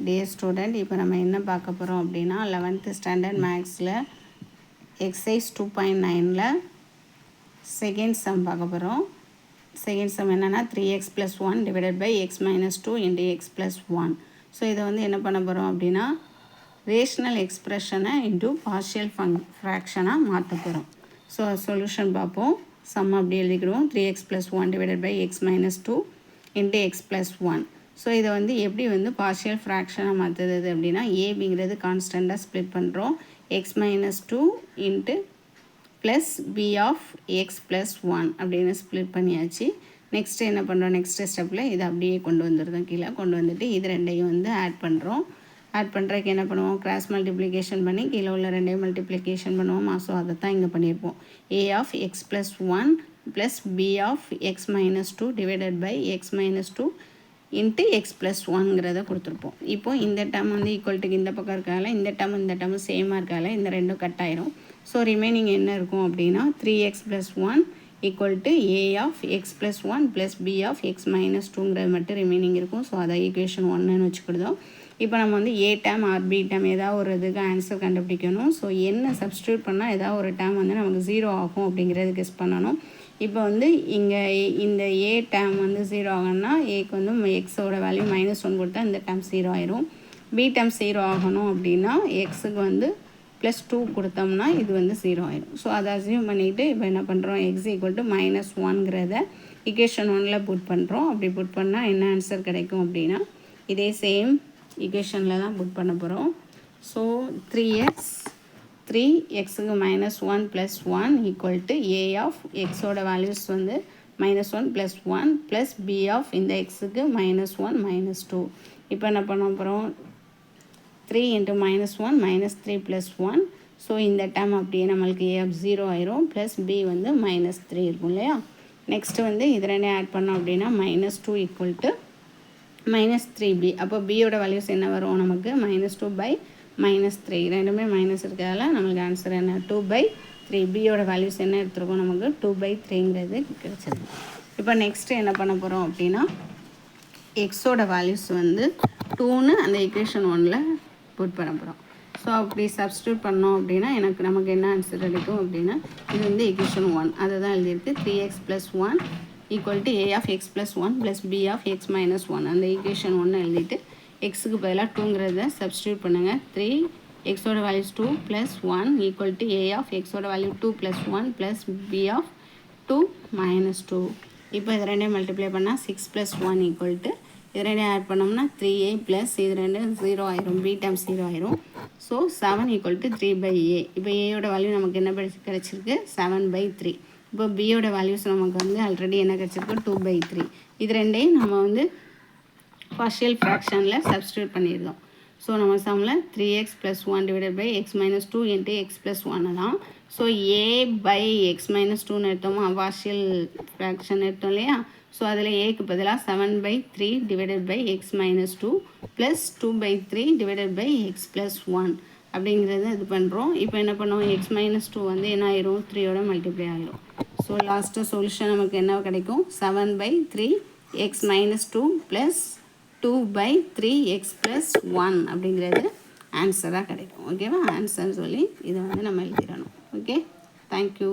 Dear student, இப்போ நம்ம என்ன பார்க்க போகிறோம் அப்படின்னா 11th ஸ்டாண்டர்ட் மேக்ஸில் எக்ஸசைஸ் 2.9ல் செகண்ட் சம் பார்க்க போகிறோம். செகண்ட் சம் என்னென்னா 3x + 1 divided by x minus 2 into x plus 1. So இதை வந்து என்ன பண்ண போகிறோம் அப்படின்னா ரேஷ்னல் எக்ஸ்ப்ரெஷனை இன்ட்டு பார்ஷியல் ஃப்ராக்ஷனாக மாற்ற போகிறோம். ஸோ சொல்யூஷன் பார்ப்போம். சம் அப்படி எழுதிக்கிடுவோம். 3x + 1 divided by x minus 2 into x plus 1. So இதை வந்து எப்படி வந்து பார்ஷியல் ஃப்ராக்ஷனாக மாற்றுறது அப்படின்னா ஏபிங்கிறது கான்ஸ்டண்ட்டாக ஸ்ப்ளிட் பண்ணுறோம். X minus 2 into plus B of x plus 1 அப்படின்னு ஸ்ப்ளிட் பண்ணியாச்சு. நெக்ஸ்ட்டு என்ன பண்ணுறோம், நெக்ஸ்ட்டு ஸ்டெப்பில் இதை அப்படியே கொண்டு வந்துடுறோம். கீழே கொண்டு வந்துட்டு இது ரெண்டையும் வந்து ஆட் பண்ணுறோம். ஆட் பண்ணுறதுக்கு என்ன பண்ணுவோம், கிராஸ் மல்டிப்ளிகேஷன் பண்ணி கீழே உள்ள ரெண்டையும் மல்டிப்ளிகேஷன் பண்ணுவோம். ஸோ அதை தான் இங்கே பண்ணியிருப்போம். A of x plus 1 plus B of x minus 2 divided by x minus 2 into x plus 1ங்கிறத கொடுத்துருப்போம். இப்போது இந்த டேர்ம் வந்து ஈக்குவல்ட்டுக்கு இந்த பக்கம் இருக்கால, இந்த டேர்ம் சேமாக இருக்கால, இந்த ரெண்டும் கட் ஆயிரும். ஸோ ரிமைனிங் என்ன இருக்கும் அப்படின்னா 3x + 1 equal to A of x plus 1 plus B of x minus 2ங்கிறது மட்டும் ரிமைனிங் இருக்கும். ஸோ அதை ஈக்குவேஷன் 1ன்னு வச்சுக்கிடுதோம். இப்போ நம்ம வந்து ஏ டேர்ம் ஆர் பி டேர்ம் ஏதாவது ஒரு இதுக்கு ஆன்சர் கண்டுபிடிக்கணும். ஸோ என்ன சப்ஸ்டியூட் பண்ணால் ஏதாவது ஒரு டேர்ம் வந்து நமக்கு 0 ஆகும் அப்படிங்கிறது கெஸ் பண்ணணும். இப்போ வந்து இங்கே இந்த ஏ டேர்ம் வந்து 0 ஆகணும்னா ஏக்கு வந்து எக்ஸோட வேல்யூ -1 கொடுத்தா இந்த டேர்ம் 0 ஆயிரும். பி டேர்ம் 0 ஆகணும் அப்படின்னா எக்ஸுக்கு வந்து +2 கொடுத்தோம்னா இது வந்து 0 ஆயிரும். ஸோ அதை அசியூம் பண்ணிவிட்டு இப்போ என்ன பண்ணுறோம், எக்ஸ் ஈக்குவல் டு -1ங்கிறத ஈக்குவேஷன் 1ல் புட் பண்ணுறோம். அப்படி புட் பண்ணால் என்ன ஆன்சர் கிடைக்கும் அப்படின்னா இதே சேம் ஈக்குவேஷனில் தான் புட் பண்ண போகிறோம். ஸோ 3xக்கு -1 + 1 ஈக்குவல் டு ஏ ஆஃப் எக்ஸோட வேல்யூஸ் வந்து -1 + 1 ப்ளஸ் பி ஆஃப் இந்த எக்ஸுக்கு -1 -2. இப்போ என்ன பண்ண போகிறோம், 3 × -1 -3 + 1. ஸோ இந்த டேர்ம் அப்படியே நம்மளுக்கு ஏ ஆஃப் 0 ஆயிரும். ப்ளஸ் பி வந்து -3 இருக்கும் இல்லையா. நெக்ஸ்ட்டு வந்து இது ரெண்டையும் ஆட் பண்ணோம் அப்படின்னா -2 ஈக்குவல் டு -3b. அப்போ பியோட வேல்யூஸ் என்ன வரும் நமக்கு, -2/-3. ரெண்டுமே மைனஸ் இருக்கிறதால நம்மளுக்கு ஆன்சர் என்ன 2/3. பியோட வேல்யூஸ் என்ன எடுத்துருக்கோம், நமக்கு 2/3ங்கிறது கிடச்சிருக்கு. இப்போ நெக்ஸ்ட்டு என்ன பண்ண போகிறோம் அப்படின்னா எக்ஸோட வேல்யூஸ் வந்து 2ன்னு அந்த ஈக்குவேஷன் 1ல் புட் பண்ண போகிறோம். ஸோ அப்படி சப்ஸ்டியூட் பண்ணோம் அப்படின்னா நமக்கு என்ன ஆன்சர் கிடைக்கும் அப்படின்னா இது வந்து ஈக்குவேஷன் 1 அதை தான் எழுதியிருக்கு. 3x + 1 equal to A of x plus 1 plus B of x minus 1. அந்த ஈக்குவேஷன் 1 எழுதிட்டு எக்ஸுக்கு பதிலாக 2ங்கிறத சப்ஸ்டியூட் பண்ணுங்கள். 3 எக்ஸோட values 2 + 1 equal to A of எக்ஸோட வேல்யூ 2 + 1 ப்ளஸ் பி ஆஃப் 2 - 2. இப்போ இது ரெண்டையும் மல்டிப்ளை பண்ணால் 6 + 1 ஈக்குவல் டு இது ரெண்டையும் ஆட் பண்ணோம்னா 3a ப்ளஸ் இது ரெண்டும் 0 ஆயிரும். பி டேர்ம் 0 ஆயிரும். So 7 equal to 3/a. இப்போ ஏயோட வேல்யூ நமக்கு என்ன கிடச்சிருக்கு, 7/3. இப்போ பியோட வேல்யூஸ் நமக்கு வந்து ஆல்ரெடி என்ன கிடச்சிருக்கு, 2/3. இது ரெண்டையும் நம்ம வந்து பார்ஷியல் ஃப்ராக்ஷனில் சப்ஸ்டியூட் பண்ணியிருந்தோம். ஸோ நம்ம சம்மில் 3x + 1 divided by x minus 2 into x plus 1 தான். ஸோ a/x - 2ன்னு எடுத்தோமா, பார்ஷியல் ஃப்ராக்ஷன் எடுத்தோம் இல்லையா. ஸோ அதில் ஏக்கு பதிலாக 7/3 divided by x minus 2 plus 2/3 divided by x plus 1 அப்படிங்கிறத இது பண்ணுறோம். இப்போ என்ன பண்ணுவோம், எக்ஸ் மைனஸ் 2 வந்து என்ன ஆயிரும், 3யோட மல்டிப்ளை ஆயிரும். ஸோ லாஸ்ட்டு சொல்யூஷன் நமக்கு என்ன கிடைக்கும், 7/3 X minus 2 plus 2/3 X plus 1 அப்படிங்கிறது ஆன்சராக கிடைக்கும். ஓகேவா, ஆன்சர்னு சொல்லி இதை வந்து நம்ம எழுதிடணும். Okay, thank you.